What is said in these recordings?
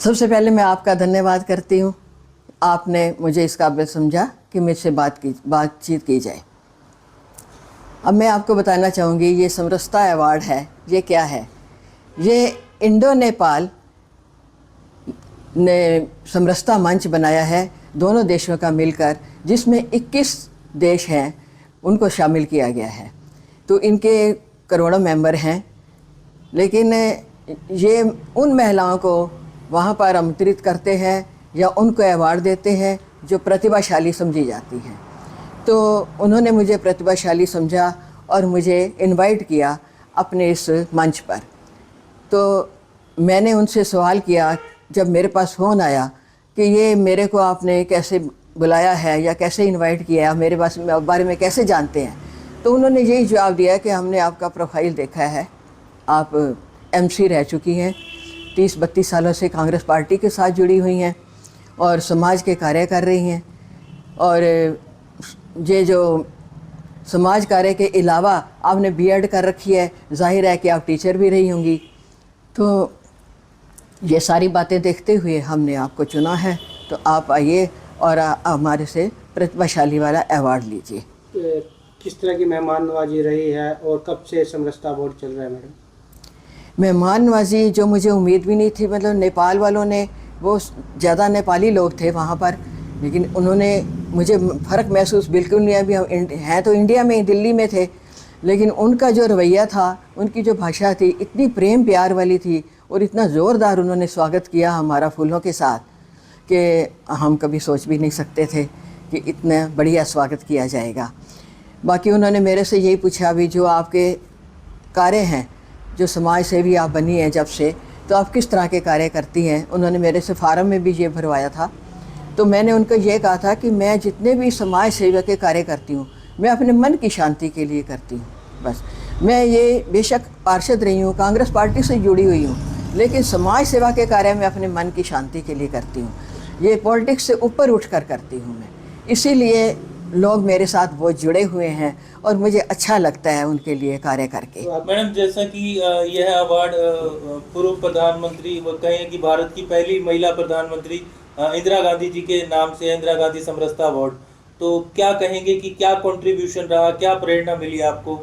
सबसे पहले मैं आपका धन्यवाद करती हूँ। आपने मुझे इस काबिल समझा कि मुझसे बातचीत की जाए। अब मैं आपको बताना चाहूँगी ये समरसता अवार्ड है, ये क्या है। ये इंडो नेपाल ने समरसता मंच बनाया है दोनों देशों का मिलकर, जिसमें 21 देश हैं, उनको शामिल किया गया है। तो इनके करोड़ों मेंबर हैं, लेकिन ये उन महिलाओं को वहाँ पर आमंत्रित करते हैं या उनको अवार्ड देते हैं जो प्रतिभाशाली समझी जाती हैं। तो उन्होंने मुझे प्रतिभाशाली समझा और मुझे इनवाइट किया अपने इस मंच पर। तो मैंने उनसे सवाल किया, जब मेरे पास फ़ोन आया कि ये मेरे को आपने कैसे बुलाया है या कैसे इनवाइट किया, मेरे बारे में कैसे जानते हैं, तो उन्होंने यही जवाब दिया कि हमने आपका प्रोफाइल देखा है, आप एमसी रह चुकी हैं, 30-32 सालों से कांग्रेस पार्टी के साथ जुड़ी हुई हैं और समाज के कार्य कर रही हैं, और ये जो समाज कार्य के अलावा आपने बीएड कर रखी है, जाहिर है कि आप टीचर भी रही होंगी। तो ये सारी बातें देखते हुए हमने आपको चुना है, तो आप आइए और हमारे से प्रतिभाशाली वाला अवार्ड लीजिए। किस तरह की मेहमान नवाजी रही है और कब से समरसता अवार्ड चल रहा है मैडम? मेहमान नवाजी जो मुझे उम्मीद भी नहीं थी, मतलब नेपाल वालों ने, वो ज़्यादा नेपाली लोग थे वहाँ पर, लेकिन उन्होंने मुझे फ़र्क महसूस बिल्कुल नहीं। अभी हम हैं तो इंडिया में, दिल्ली में थे, लेकिन उनका जो रवैया था, उनकी जो भाषा थी, इतनी प्रेम प्यार वाली थी और इतना ज़ोरदार उन्होंने स्वागत किया हमारा फूलों के साथ कि हम कभी सोच भी नहीं सकते थे कि इतना बढ़िया स्वागत किया जाएगा। बाकी उन्होंने मेरे से यही पूछा, भी जो आपके कार्य हैं, जो समाज सेवी आप बनी हैं जब से, तो आप किस तरह के कार्य करती हैं। उन्होंने मेरे से फार्म में भी ये भरवाया था। तो मैंने उनको ये कहा था कि मैं जितने भी समाज सेवा के कार्य करती हूँ, मैं अपने मन की शांति के लिए करती हूँ बस। मैं ये बेशक पार्षद रही हूँ, कांग्रेस पार्टी से जुड़ी हुई हूँ, लेकिन समाज सेवा के कार्य मैं अपने मन की शांति के लिए करती हूँ। ये पॉलिटिक्स से ऊपर उठकर करती हूँ मैं, इसीलिए लोग मेरे साथ बहुत जुड़े हुए हैं और मुझे अच्छा लगता है उनके लिए कार्य करके। मैडम, जैसा कि यह अवार्ड पूर्व प्रधानमंत्री, वो कहें कि भारत की पहली महिला प्रधानमंत्री इंदिरा गांधी जी के नाम से, इंदिरा गांधी समरसता अवार्ड, तो क्या कहेंगे कि क्या कंट्रीब्यूशन रहा, क्या प्रेरणा मिली आपको,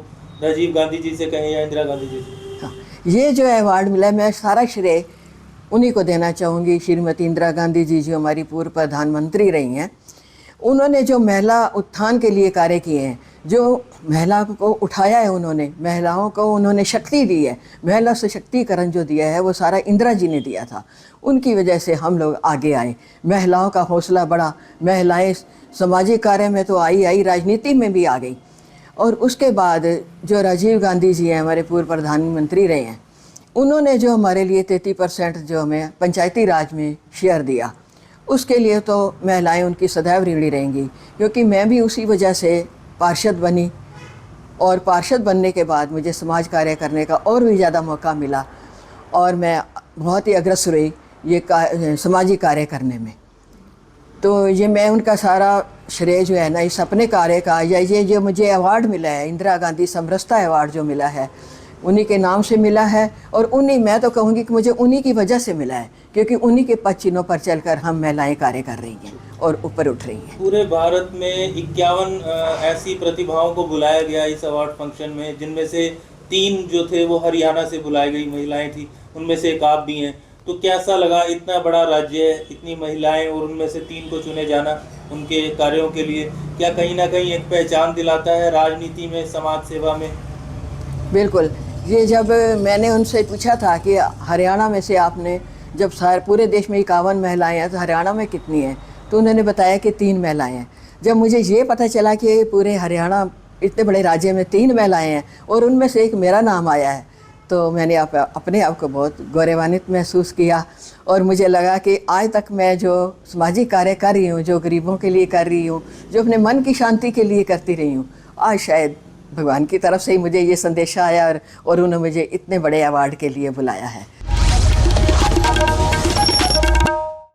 राजीव गांधी जी से कहें या इंदिरा गांधी जी से? हाँ, ये जो अवार्ड मिला, मैं सारा श्रेय उन्हीं को देना चाहूँगी। श्रीमती इंदिरा गांधी जी जो हमारी पूर्व प्रधानमंत्री रही हैं, उन्होंने जो महिला उत्थान के लिए कार्य किए हैं, जो महिला को उठाया है, उन्होंने महिलाओं को उन्होंने शक्ति दी है, महिला सशक्तिकरण जो दिया है वो सारा इंदिरा जी ने दिया था। उनकी वजह से हम लोग आगे आए, महिलाओं का हौसला बढ़ा, महिलाएं सामाजिक कार्य में तो आई, राजनीति में भी आ गई। और उसके बाद जो राजीव गांधी जी हैं, हमारे पूर्व प्रधानमंत्री रहे हैं, उन्होंने जो हमारे लिए 33% जो हमें पंचायती राज में शेयर दिया, उसके लिए तो महिलाएं उनकी सदैव ऋणी रहेंगी, क्योंकि मैं भी उसी वजह से पार्षद बनी और पार्षद बनने के बाद मुझे समाज कार्य करने का और भी ज़्यादा मौका मिला और मैं बहुत ही अग्रसर रही ये समाजी कार्य करने में। तो ये मैं उनका सारा श्रेय जो है ना, इस अपने कार्य का, या ये जो मुझे अवार्ड मिला है, इंदिरा गांधी समरसता अवार्ड जो मिला है, उन्हीं के नाम से मिला है। और उन्हीं, मैं तो कहूँगी कि मुझे उन्हीं की वजह से मिला है, क्योंकि उन्हीं के पद चिन्हों पर चलकर हम महिलाएं कार्य कर रही हैं और ऊपर उठ रही हैं। पूरे भारत में 51 ऐसी प्रतिभाओं को बुलाया गया इस अवार्ड फंक्शन में, जिनमें से 3 जो थे वो हरियाणा से बुलाई गई महिलाएं थी, उनमें से एक आप भी हैं। तो कैसा लगा, इतना बड़ा राज्य है, इतनी महिलाएं और उनमें से 3 को चुने जाना उनके कार्यों के लिए, क्या कहीं ना कहीं एक पहचान दिलाता है राजनीति में, समाज सेवा में? बिल्कुल। ये जब मैंने उनसे पूछा था कि हरियाणा में से आपने, जब सारे पूरे देश में 51 महिलाएं हैं तो हरियाणा में कितनी हैं, तो उन्होंने बताया कि 3 महिलाएं हैं। जब मुझे ये पता चला कि पूरे हरियाणा इतने बड़े राज्य में 3 महिलाएं हैं और उनमें से एक मेरा नाम आया है, तो मैंने अपने आप को बहुत गौरवान्वित महसूस किया। और मुझे लगा कि आज तक मैं जो सामाजिक कार्य कर रही हूँ, जो गरीबों के लिए कर रही हूँ, जो अपने मन की शांति के लिए करती रही हूँ, आज शायद भगवान की तरफ से ही मुझे ये संदेशा आया और उन्होंने मुझे इतने बड़े अवार्ड के लिए बुलाया है।